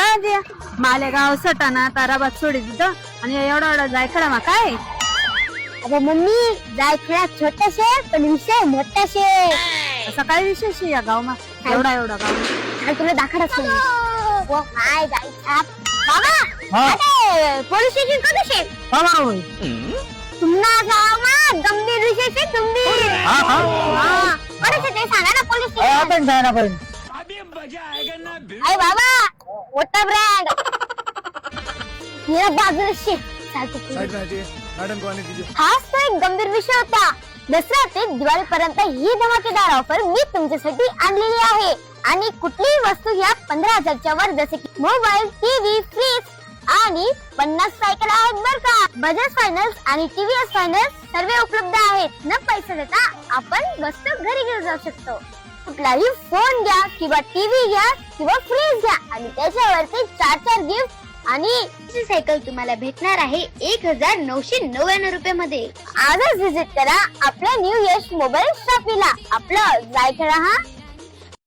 काय ते मालेगाव सटाणा ताराबाद सोडी तिथं आणि एवढा एवढा जायखडा मा काय अगं मम्मी जायखडा छोटाशे पण विषय मोठाशे. असा काय विशेष या गाव मा एवढा एवढा गाव तुला दाखवत ओ काय जायचा बाबा. अरे पोलीस स्टेशन कधी शे तुम्हाला गाव मा गंभीर विषय शे गंभीर. कधी ते सांगा ना पोलीस स्टेशन. आपण जायला पाहिजे. अरे बाबा मोठा ब्रँड या बाजूला शे हाच तो एक गंभीर विषय होता. दसरा ते दिवाळी पर्यंत ही धमाकेदार ऑफर मी तुमच्यासाठी आणलेली आहे आणि कुठलीही वस्तू ह्या 15,000च्या वर जसे की मोबाईल, टीव्ही, फ्रीज आणि 50 सायकल आहेत बर का. बजाज फायनान्स आणि टीव्हीएस फायनान्स सर्व उपलब्ध आहेत. न पैसे देता आपण वस्तू घरी घेऊन जाऊ शकतो. कुठलाही फोन घ्या किंवा टीव्ही घ्या किंवा फ्रीज घ्या आणि त्याच्यावरती 4 गिफ्ट आणि सायकल तुम्हाला भेटणार आहे 1999 रुपये मध्ये. आजच विजिट करा आपल्या न्यू यश मोबाईल शॉपीला. आपलं जायखडा हा